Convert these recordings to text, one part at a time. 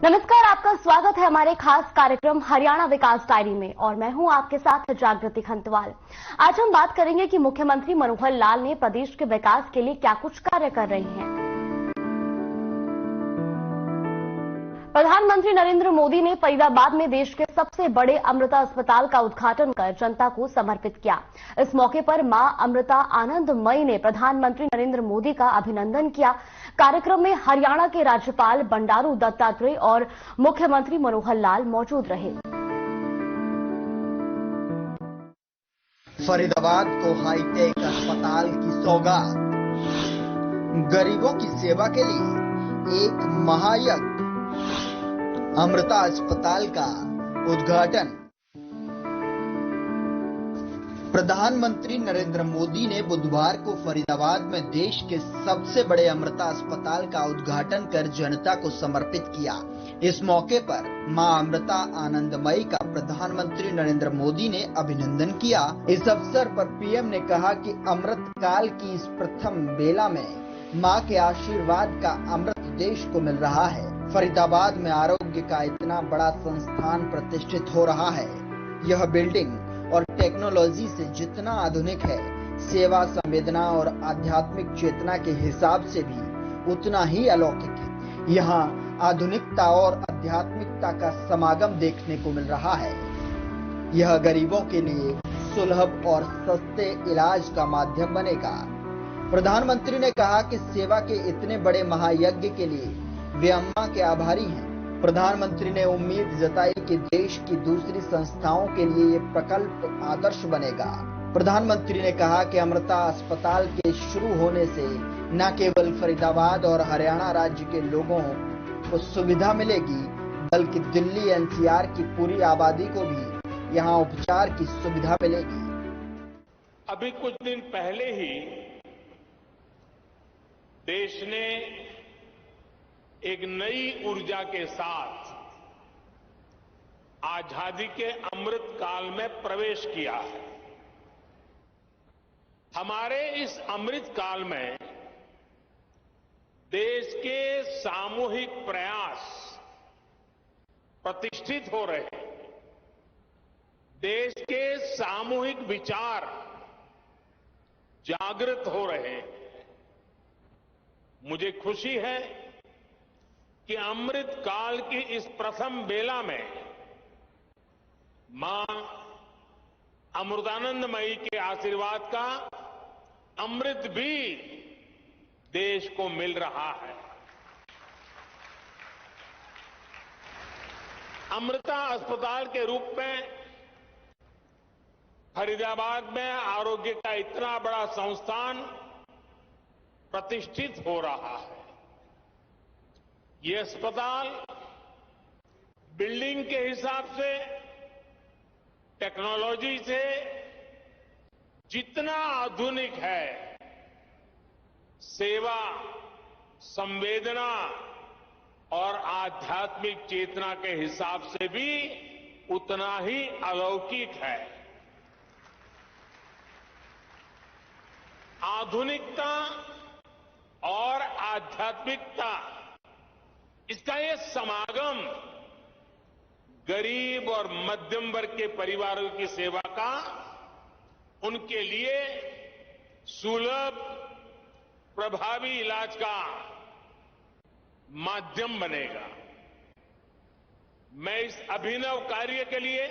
नमस्कार, आपका स्वागत है हमारे खास कार्यक्रम हरियाणा विकास डायरी में और मैं हूं आपके साथ जागृति खंतवाल। आज हम बात करेंगे कि मुख्यमंत्री मनोहर लाल ने प्रदेश के विकास के लिए क्या कुछ कार्य कर रहे हैं। प्रधानमंत्री नरेंद्र मोदी ने फरीदाबाद में देश के सबसे बड़े अमृता अस्पताल का उद्घाटन कर जनता को समर्पित किया। इस मौके पर मां अमृता आनंदमयी ने प्रधानमंत्री नरेंद्र मोदी का अभिनंदन किया। कार्यक्रम में हरियाणा के राज्यपाल बंडारू दत्तात्रेय और मुख्यमंत्री मनोहर लाल मौजूद रहे। फरीदाबाद को हाईटेक अस्पताल की सौगात, गरीबों की सेवा के लिए एक महायज्ञ, अमृता अस्पताल का उद्घाटन। प्रधानमंत्री नरेंद्र मोदी ने बुधवार को फरीदाबाद में देश के सबसे बड़े अमृता अस्पताल का उद्घाटन कर जनता को समर्पित किया। इस मौके पर मां अमृता आनंदमयी का प्रधानमंत्री नरेंद्र मोदी ने अभिनंदन किया। इस अवसर पर पीएम ने कहा कि अमृत काल की इस प्रथम बेला में मां के आशीर्वाद का अमृत देश को मिल रहा है। फरीदाबाद में आरोग्य का इतना बड़ा संस्थान प्रतिष्ठित हो रहा है। यह बिल्डिंग और टेक्नोलॉजी से जितना आधुनिक है, सेवा, संवेदना और आध्यात्मिक चेतना के हिसाब से भी उतना ही अलौकिक है। यहाँ आधुनिकता और आध्यात्मिकता का समागम देखने को मिल रहा है। यह गरीबों के लिए सुलभ और सस्ते इलाज का माध्यम बनेगा। प्रधानमंत्री ने कहा कि सेवा के इतने बड़े महायज्ञ के लिए वे अम्मा के आभारी हैं। प्रधानमंत्री ने उम्मीद जताई कि देश की दूसरी संस्थाओं के लिए ये प्रकल्प आदर्श बनेगा। प्रधानमंत्री ने कहा कि अमृता अस्पताल के शुरू होने से न केवल फरीदाबाद और हरियाणा राज्य के लोगों को सुविधा मिलेगी, बल्कि दिल्ली एनसीआर की पूरी आबादी को भी यहाँ उपचार की सुविधा मिलेगी। अभी कुछ दिन पहले ही देश ने एक नई ऊर्जा के साथ आजादी के अमृत काल में प्रवेश किया है। हमारे इस अमृत काल में देश के सामूहिक प्रयास प्रतिष्ठित हो रहे हैं। देश के सामूहिक विचार जागृत हो रहे हैं। मुझे खुशी है कि अमृत काल की इस प्रथम बेला में मां अमृतानंदमयी के आशीर्वाद का अमृत भी देश को मिल रहा है। अमृता अस्पताल के रूप में फरीदाबाद में आरोग्य का इतना बड़ा संस्थान प्रतिष्ठित हो रहा है। ये अस्पताल बिल्डिंग के हिसाब से, टेक्नोलॉजी से जितना आधुनिक है, सेवा, संवेदना और आध्यात्मिक चेतना के हिसाब से भी उतना ही अलौकिक है। आधुनिकता और आध्यात्मिकता, इसका ये समागम गरीब और मध्यम वर्ग के परिवारों की सेवा का उनके लिए सुलभ, प्रभावी इलाज का माध्यम बनेगा। मैं इस अभिनव कार्य के लिए,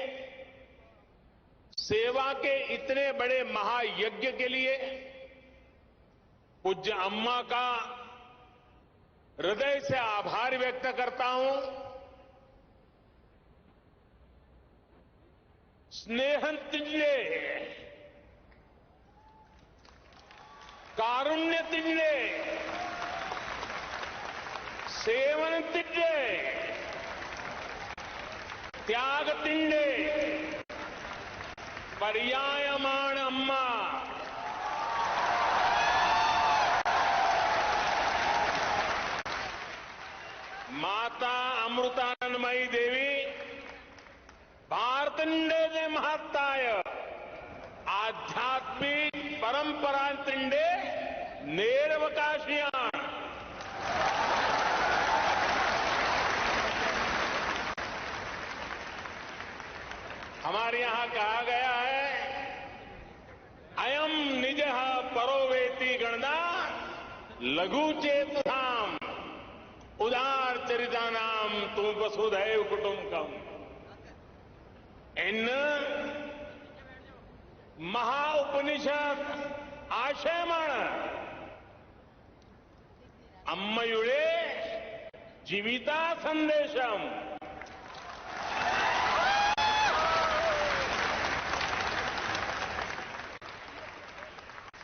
सेवा के इतने बड़े महायज्ञ के लिए पूज्य अम्मा का हृदय से आभार व्यक्त करता हूं। स्नेहं तिजले, कारुण्य तिजले, सेवन तिजले, त्याग तिंडे, पर्यायमाण अम्मा। माता अमृतानंदमयी देवी भारतंडे महत्ताय आध्यात्मिक परंपरा तिंडे नेरवकाशियां हमारे यहां कहा गया है, अयम निजः परोवेति गणना लघु चेतसाम उदार चरितानाम तु वसुधैव कुटुंबकम। इन महाउपनिषद आशयमण अम्मयुड़े जीविता संदेशम।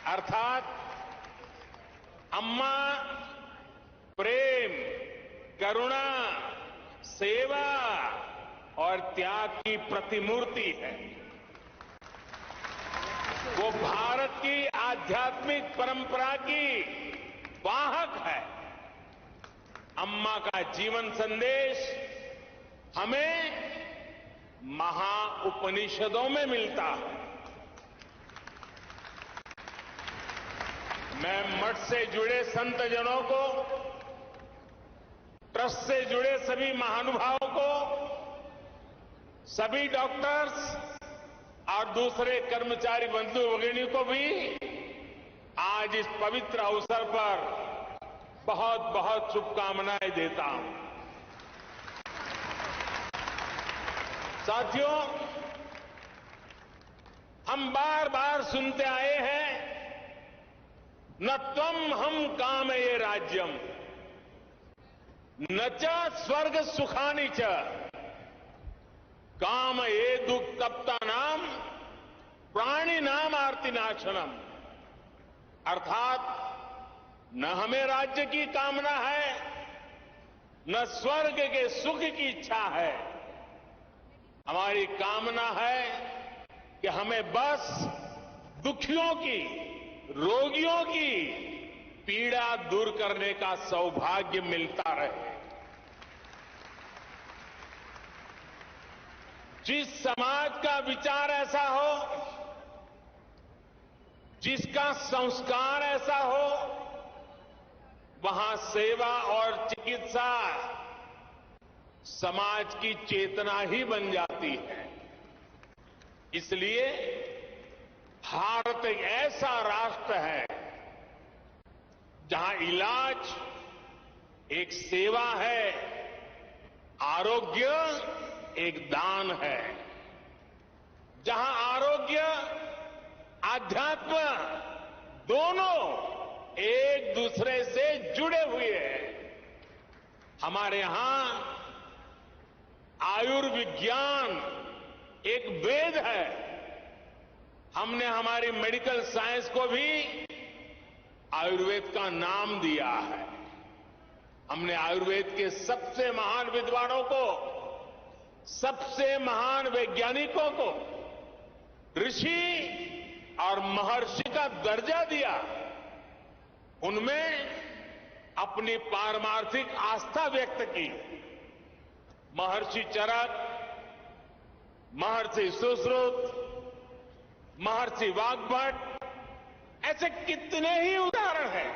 अर्थात अम्मा प्रेम, करुणा, सेवा और त्याग की प्रतिमूर्ति है। वो भारत की आध्यात्मिक परंपरा की वाहक है। अम्मा का जीवन संदेश हमें महाउपनिषदों में मिलता है। मैं मठ से जुड़े संत जनों को, ट्रस्ट से जुड़े सभी महानुभावों को, सभी डॉक्टर्स और दूसरे कर्मचारी बंधु भगिनी को भी आज इस पवित्र अवसर पर बहुत बहुत शुभकामनाएं देता हूं। साथियों, हम बार बार सुनते आए हैं, न त्वम हम कामये राज्यम न च स्वर्ग सुखानि च काम ये दुख नाम प्राणी नाम आरती नाशनम। अर्थात न हमें राज्य की कामना है, न स्वर्ग के सुख की इच्छा है। हमारी कामना है कि हमें बस दुखियों की, रोगियों की पीड़ा दूर करने का सौभाग्य मिलता रहे। जिस समाज का विचार ऐसा हो, जिसका संस्कार ऐसा हो, वहां सेवा और चिकित्सा समाज की चेतना ही बन जाती है। इसलिए भारत एक ऐसा राष्ट्र है जहां इलाज एक सेवा है, आरोग्य एक दान है। जहां आरोग्य, आध्यात्म दोनों एक दूसरे से जुड़े हुए हैं। हमारे यहां आयुर्विज्ञान एक वेद है। हमने हमारी मेडिकल साइंस को भी आयुर्वेद का नाम दिया है। हमने आयुर्वेद के सबसे महान विद्वानों को, सबसे महान वैज्ञानिकों को ऋषि और महर्षि का दर्जा दिया। उनमें अपनी पारमार्थिक आस्था व्यक्त की। महर्षि चरक, महर्षि सुश्रुत, महर्षि वाग्भट, ऐसे कितने ही उदाहरण हैं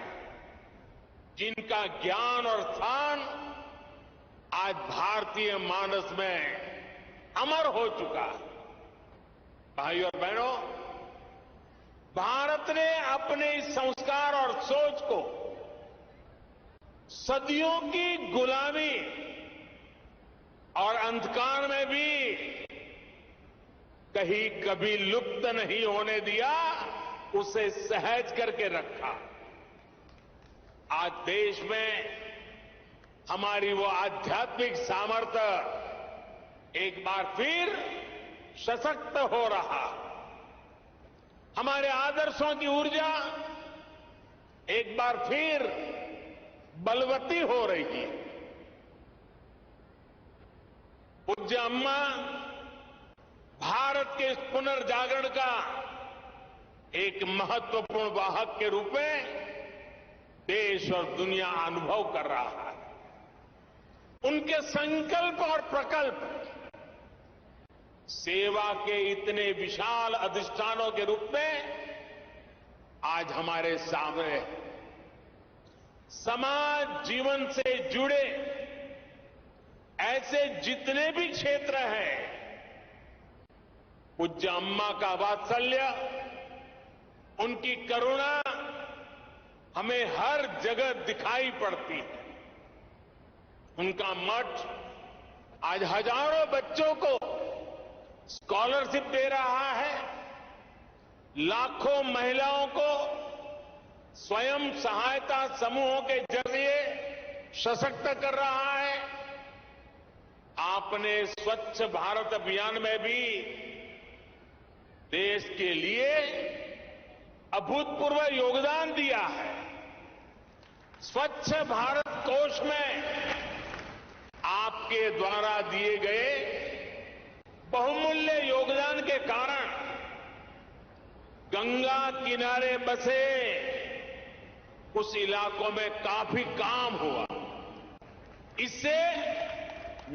जिनका ज्ञान और स्थान आज भारतीय मानस में अमर हो चुका है। भाइयों और बहनों, भारत ने अपने इस संस्कार और सोच को सदियों की गुलामी और अंधकार में भी कहीं कभी लुप्त नहीं होने दिया, उसे सहज करके रखा। आज देश में हमारी वो आध्यात्मिक सामर्थ्य एक बार फिर सशक्त हो रहा। हमारे आदर्शों की ऊर्जा एक बार फिर बलवती हो रही है। पूज्य अम्मा भारत के इस पुनर्जागरण का एक महत्वपूर्ण वाहक के रूप में देश और दुनिया अनुभव कर रहा है। उनके संकल्प और प्रकल्प सेवा के इतने विशाल अधिष्ठानों के रूप में आज हमारे सामने है। समाज जीवन से जुड़े ऐसे जितने भी क्षेत्र हैं, पूज्य अम्मा का वात्सल्य, उनकी करुणा हमें हर जगह दिखाई पड़ती है। उनका मठ आज हजारों बच्चों को स्कॉलरशिप दे रहा है, लाखों महिलाओं को स्वयं सहायता समूहों के जरिए सशक्त कर रहा है। आपने स्वच्छ भारत अभियान में भी देश के लिए अभूतपूर्व योगदान दिया है। स्वच्छ भारत कोष में आपके द्वारा दिए गए बहुमूल्य योगदान के कारण गंगा किनारे बसे उस इलाकों में काफी काम हुआ। इससे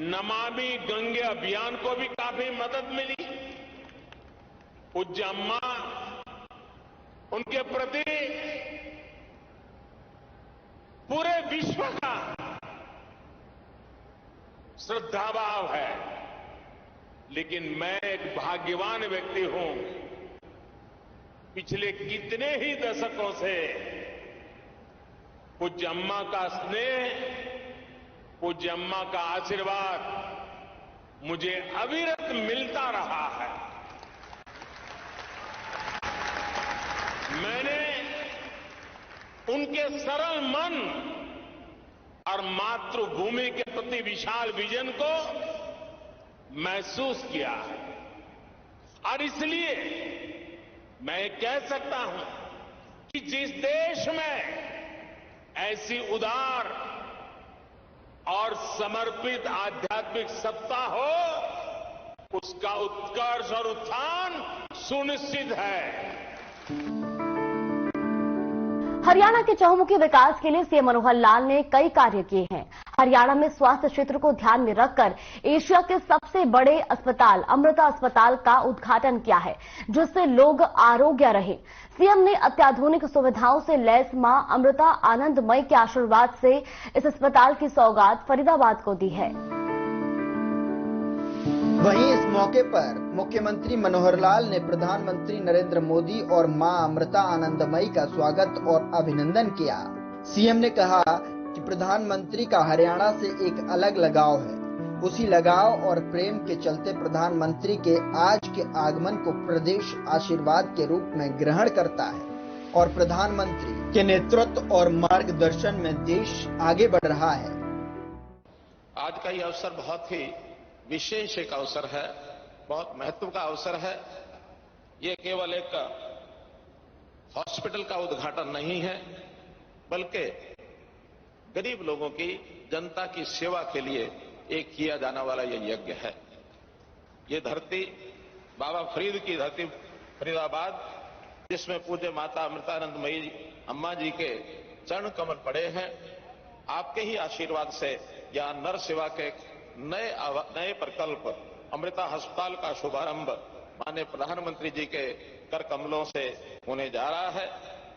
नमामि गंगे अभियान को भी काफी मदद मिली। पूज्य अम्मा, उनके प्रति पूरे विश्व का श्रद्धाभाव है। लेकिन मैं एक भाग्यवान व्यक्ति हूं, पिछले कितने ही दशकों से पूज्य अम्मा का स्नेह, पूज्य अम्मा का आशीर्वाद मुझे अविरत मिलता रहा है। मैंने उनके सरल मन और मातृभूमि के प्रति विशाल विजन को महसूस किया है। और इसलिए मैं कह सकता हूं कि जिस देश में ऐसी उदार और समर्पित आध्यात्मिक सत्ता हो, उसका उत्कर्ष और उत्थान सुनिश्चित है। हरियाणा के चहुमुखी विकास के लिए सीएम मनोहर लाल ने कई कार्य किए हैं। हरियाणा में स्वास्थ्य क्षेत्र को ध्यान में रखकर एशिया के सबसे बड़े अस्पताल अमृता अस्पताल का उद्घाटन किया है, जिससे लोग आरोग्य रहे। सीएम ने अत्याधुनिक सुविधाओं से लैस मां अमृता आनंदमयी के आशीर्वाद से इस अस्पताल की सौगात फरीदाबाद को दी है। वहीं इस मौके पर मुख्यमंत्री मनोहर लाल ने प्रधानमंत्री नरेंद्र मोदी और मां अमृता आनंदमयी का स्वागत और अभिनंदन किया। सीएम ने कहा कि प्रधानमंत्री का हरियाणा से एक अलग लगाव है। उसी लगाव और प्रेम के चलते प्रधानमंत्री के आज के आगमन को प्रदेश आशीर्वाद के रूप में ग्रहण करता है और प्रधानमंत्री के नेतृत्व और मार्गदर्शन में देश आगे बढ़ रहा है। आज का ये अवसर बहुत ही विशेष एक अवसर है, बहुत महत्व का अवसर है। ये केवल एक हॉस्पिटल का उद्घाटन नहीं है, बल्कि गरीब लोगों की, जनता की सेवा के लिए एक किया जाने वाला ये यज्ञ है। ये धरती बाबा फरीद की धरती फरीदाबाद, जिसमें पूज्य माता अमृतानंदमयी अम्मा जी के चरण कमल पड़े हैं। आपके ही आशीर्वाद से यहां नर सेवा के नए प्रकल्प अमृता अस्पताल का शुभारंभ माननीय प्रधानमंत्री जी के कर कमलों से होने जा रहा है।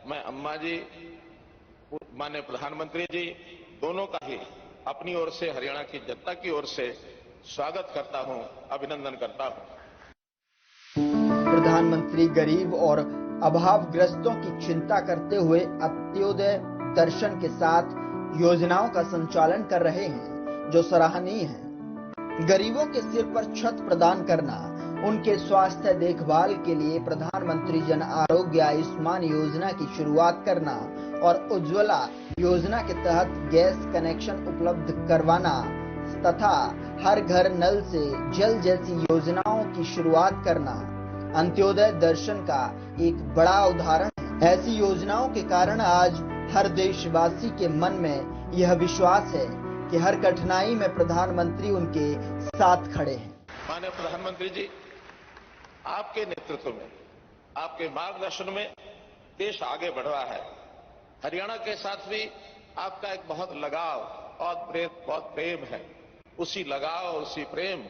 मैं अम्मा जी, माननीय प्रधानमंत्री जी दोनों का ही अपनी ओर से, हरियाणा की जनता की ओर से स्वागत करता हूं, अभिनंदन करता हूं। प्रधानमंत्री गरीब और अभावग्रस्तों की चिंता करते हुए अंत्योदय दर्शन के साथ योजनाओं का संचालन कर रहे हैं, जो सराहनीय है। गरीबों के सिर पर छत प्रदान करना, उनके स्वास्थ्य देखभाल के लिए प्रधानमंत्री जन आरोग्य आयुष्मान योजना की शुरुआत करना और उज्ज्वला योजना के तहत गैस कनेक्शन उपलब्ध करवाना तथा हर घर नल से जल जैसी योजनाओं की शुरुआत करना अंत्योदय दर्शन का एक बड़ा उदाहरण है। ऐसी योजनाओं के कारण आज हर देशवासी के मन में यह विश्वास है कि हर कठिनाई में प्रधानमंत्री उनके साथ खड़े हैं। माननीय प्रधानमंत्री जी, आपके नेतृत्व में, आपके मार्गदर्शन में देश आगे बढ़ रहा है। हरियाणा के साथ भी आपका एक बहुत लगाव और बहुत प्रेम है। उसी लगाव, उसी प्रेम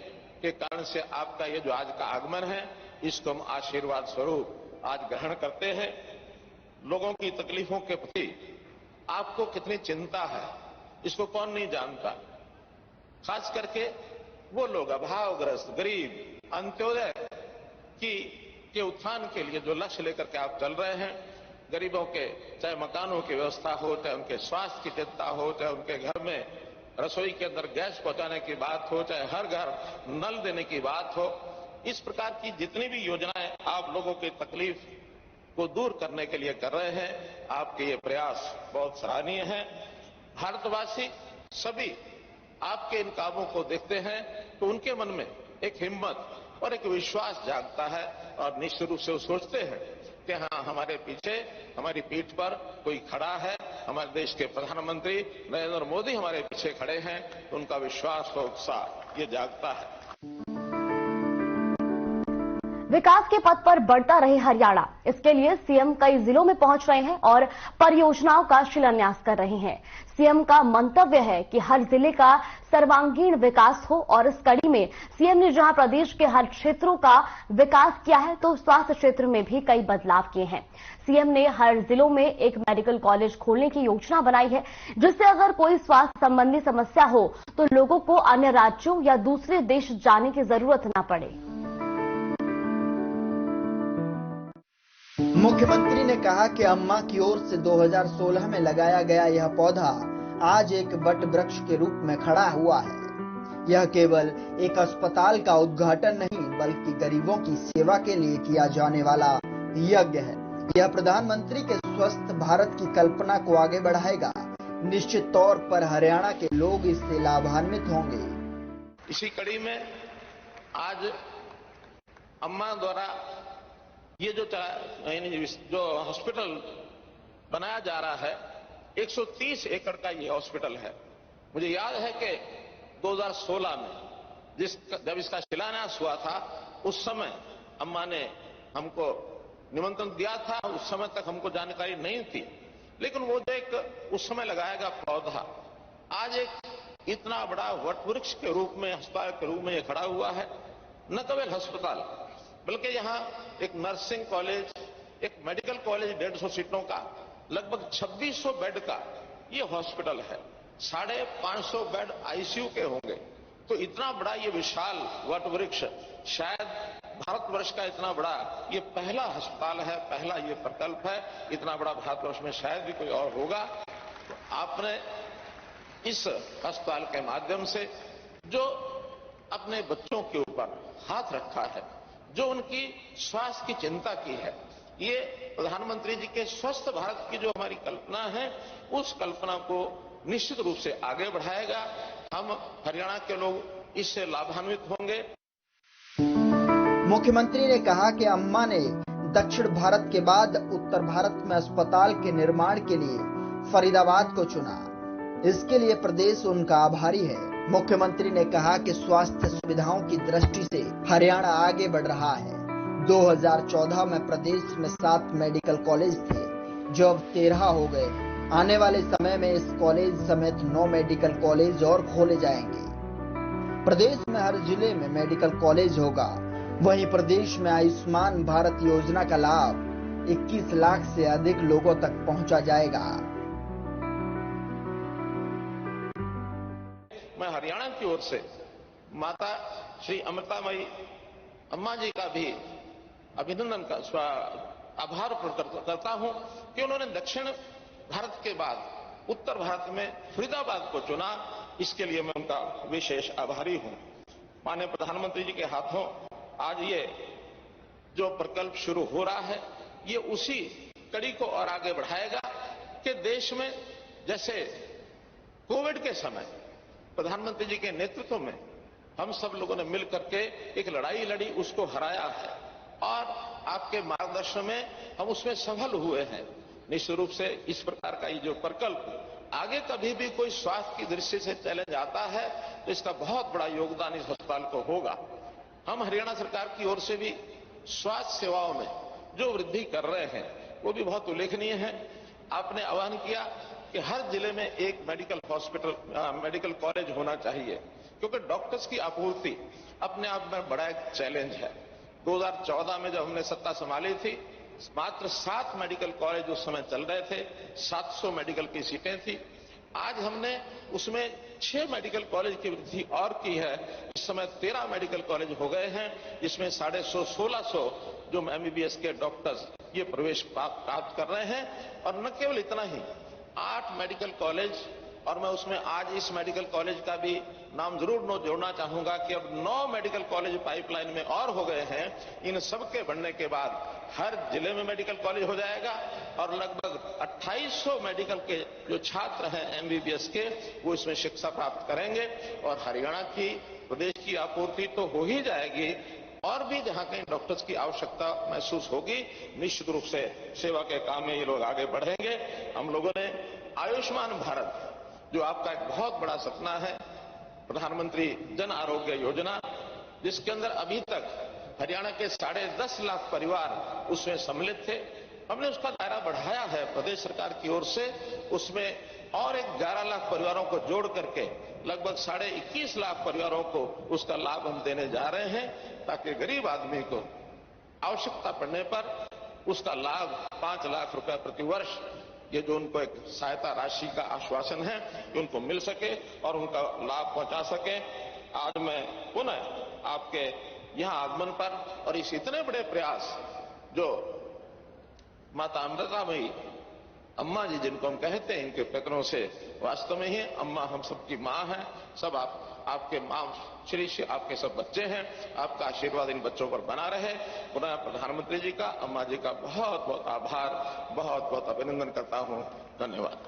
के कारण से आपका ये जो आज का आगमन है, इसको हम आशीर्वाद स्वरूप आज ग्रहण करते हैं। लोगों की तकलीफों के प्रति आपको कितनी चिंता है, इसको कौन नहीं जानता। खास करके वो लोग अभावग्रस्त, गरीब, अंत्योदय के उत्थान के लिए जो लक्ष्य लेकर के आप चल रहे हैं, गरीबों के चाहे मकानों की व्यवस्था हो, चाहे उनके स्वास्थ्य की चिंता हो, चाहे उनके घर में रसोई के अंदर गैस पहुंचाने की बात हो, चाहे हर घर नल देने की बात हो, इस प्रकार की जितनी भी योजनाएं आप लोगों की तकलीफ को दूर करने के लिए कर रहे हैं, आपके ये प्रयास बहुत सराहनीय है। भारतवासी सभी आपके इन कामों को देखते हैं तो उनके मन में एक हिम्मत और एक विश्वास जागता है और निश्चित रूप से वो सोचते हैं कि हाँ, हमारे पीछे, हमारी पीठ पर कोई खड़ा है, हमारे देश के प्रधानमंत्री नरेंद्र मोदी हमारे पीछे खड़े हैं, तो उनका विश्वास और उत्साह ये जागता है। विकास के पथ पर बढ़ता रहे हरियाणा, इसके लिए सीएम कई जिलों में पहुंच रहे हैं और परियोजनाओं का शिलान्यास कर रहे हैं। सीएम का मंतव्य है कि हर जिले का सर्वांगीण विकास हो और इस कड़ी में सीएम ने जहां प्रदेश के हर क्षेत्रों का विकास किया है, तो स्वास्थ्य क्षेत्र में भी कई बदलाव किए हैं। सीएम ने हर जिलों में एक मेडिकल कॉलेज खोलने की योजना बनाई है, जिससे अगर कोई स्वास्थ्य संबंधी समस्या हो तो लोगों को अन्य राज्यों या दूसरे देश जाने की जरूरत न पड़े। मुख्यमंत्री ने कहा कि अम्मा की ओर से 2016 में लगाया गया यह पौधा आज एक वट वृक्ष के रूप में खड़ा हुआ है। यह केवल एक अस्पताल का उद्घाटन नहीं, बल्कि गरीबों की सेवा के लिए किया जाने वाला यज्ञ है। यह प्रधानमंत्री के स्वस्थ भारत की कल्पना को आगे बढ़ाएगा। निश्चित तौर पर हरियाणा के लोग इससे लाभान्वित होंगे। इसी कड़ी में आज अम्मा द्वारा ये जो हॉस्पिटल बनाया जा रहा है, 130 एकड़ का ये हॉस्पिटल है। मुझे याद है कि 2016 में जब इसका शिलान्यास हुआ था, उस समय अम्मा ने हमको निमंत्रण दिया था। उस समय तक हमको जानकारी नहीं थी, लेकिन वो जो एक उस समय लगाया गया पौधा आज एक इतना बड़ा वटवृक्ष के रूप में, अस्पताल के रूप में ये खड़ा हुआ है। न केवल अस्पताल, बल्कि यहाँ एक नर्सिंग कॉलेज, एक मेडिकल कॉलेज 150 सीटों का, लगभग 2600 बेड का ये हॉस्पिटल है। 550 बेड आईसीयू के होंगे। तो इतना बड़ा ये विशाल वटवृक्ष, शायद भारतवर्ष का इतना बड़ा ये पहला अस्पताल है, पहला ये प्रकल्प है। इतना बड़ा भारतवर्ष में शायद भी कोई और होगा। तो आपने इस अस्पताल के माध्यम से जो अपने बच्चों के ऊपर हाथ रखा है, जो उनकी स्वास्थ्य की चिंता की है, ये प्रधानमंत्री जी के स्वस्थ भारत की जो हमारी कल्पना है, उस कल्पना को निश्चित रूप से आगे बढ़ाएगा। हम हरियाणा के लोग इससे लाभान्वित होंगे। मुख्यमंत्री ने कहा कि अम्मा ने दक्षिण भारत के बाद उत्तर भारत में अस्पताल के निर्माण के लिए फरीदाबाद को चुना। इसके लिए प्रदेश उनका आभारी है। मुख्यमंत्री ने कहा कि स्वास्थ्य सुविधाओं की दृष्टि से हरियाणा आगे बढ़ रहा है। 2014 में प्रदेश में 7 मेडिकल कॉलेज थे, जो अब 13 हो गए। आने वाले समय में इस कॉलेज समेत 9 मेडिकल कॉलेज और खोले जाएंगे। प्रदेश में हर जिले में मेडिकल कॉलेज होगा। वहीं प्रदेश में आयुष्मान भारत योजना का लाभ 21 लाख से अधिक लोगों तक पहुंचा जाएगा। मैं हरियाणा की ओर से माता श्री अमृतामयी अम्मा जी का भी अभिनंदन का आभार प्रकट करता हूं कि उन्होंने दक्षिण भारत के बाद उत्तर भारत में फरीदाबाद को चुना। इसके लिए मैं उनका विशेष आभारी हूं। माननीय प्रधानमंत्री जी के हाथों आज ये जो प्रकल्प शुरू हो रहा है, ये उसी कड़ी को और आगे बढ़ाएगा कि देश में जैसे कोविड के समय प्रधानमंत्री जी के नेतृत्व में हम सब लोगों ने मिलकर के एक लड़ाई लड़ी, उसको हराया है और आपके मार्गदर्शन में हम उसमें सफल हुए हैं। निश्चित रूप से इस प्रकार का ये जो प्रकल्प आगे कभी भी कोई स्वास्थ्य की दृष्टि से चैलेंज आता है तो इसका बहुत बड़ा योगदान इस अस्पताल को होगा। हम हरियाणा सरकार की ओर से भी स्वास्थ्य सेवाओं में जो वृद्धि कर रहे हैं वो भी बहुत उल्लेखनीय है। आपने आह्वान किया कि हर जिले में एक मेडिकल कॉलेज होना चाहिए, क्योंकि डॉक्टर्स की आपूर्ति अपने आप में बड़ा एक चैलेंज है। 2014 में जब हमने सत्ता संभाली थी, मात्र 7 मेडिकल कॉलेज उस समय चल रहे थे, 700 मेडिकल की सीटें थी। आज हमने उसमें 6 मेडिकल कॉलेज की वृद्धि और की है। इस समय 13 मेडिकल कॉलेज हो गए हैं, जिसमें 1650 जो एमबीबीएस के डॉक्टर्स ये प्रवेश प्राप्त कर रहे हैं। और न केवल इतना ही, 8 मेडिकल कॉलेज, और मैं उसमें आज इस मेडिकल कॉलेज का भी नाम जरूर जोड़ना चाहूंगा कि अब 9 मेडिकल कॉलेज पाइपलाइन में और हो गए हैं। इन सब के बनने के बाद हर जिले में मेडिकल कॉलेज हो जाएगा और लगभग 2800 मेडिकल के जो छात्र हैं एमबीबीएस के, वो इसमें शिक्षा प्राप्त करेंगे। और हरियाणा की, प्रदेश की आपूर्ति तो हो ही जाएगी, और भी जहां कहीं डॉक्टर्स की आवश्यकता महसूस होगी, निश्चित रूप से सेवा के काम में ये लोग आगे बढ़ेंगे। हम लोगों ने आयुष्मान भारत, जो आपका एक बहुत बड़ा सपना है, प्रधानमंत्री जन आरोग्य योजना, जिसके अंदर अभी तक हरियाणा के 10.5 लाख परिवार उसमें सम्मिलित थे, हमने उसका दायरा बढ़ाया है प्रदेश सरकार की ओर से। उसमें और एक 11 लाख परिवारों को जोड़ करके लगभग 21.5 लाख परिवारों को उसका लाभ हम देने जा रहे हैं, ताकि गरीब आदमी को आवश्यकता पड़ने पर उसका लाभ 5 लाख रुपए प्रति वर्ष, ये जो उनको एक सहायता राशि का आश्वासन है, कि उनको मिल सके और उनका लाभ पहुंचा सके। आज मैं पुनः आपके यहां आगमन पर और इस इतने बड़े प्रयास जो माता अमृतामयी अम्मा जी, जिनको हम कहते हैं, इनके पैरों से, वास्तव में ही अम्मा हम सबकी मां है। सब आपके मां श्री आपके सब बच्चे हैं। आपका आशीर्वाद इन बच्चों पर बना रहे। पुनः प्रधानमंत्री जी का, अम्मा जी का बहुत बहुत आभार, बहुत बहुत अभिनंदन करता हूं। धन्यवाद।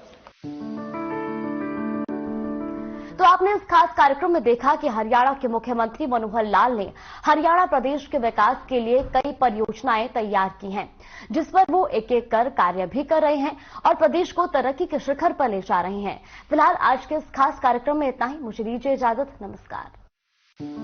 तो आपने इस खास कार्यक्रम में देखा कि हरियाणा के मुख्यमंत्री मनोहर लाल ने हरियाणा प्रदेश के विकास के लिए कई परियोजनाएं तैयार की हैं, जिस पर वो एक एक कर कार्य भी कर रहे हैं और प्रदेश को तरक्की के शिखर पर ले जा रहे हैं। फिलहाल आज के इस खास कार्यक्रम में इतना ही। मुझे दीजिए इजाजत। नमस्कार।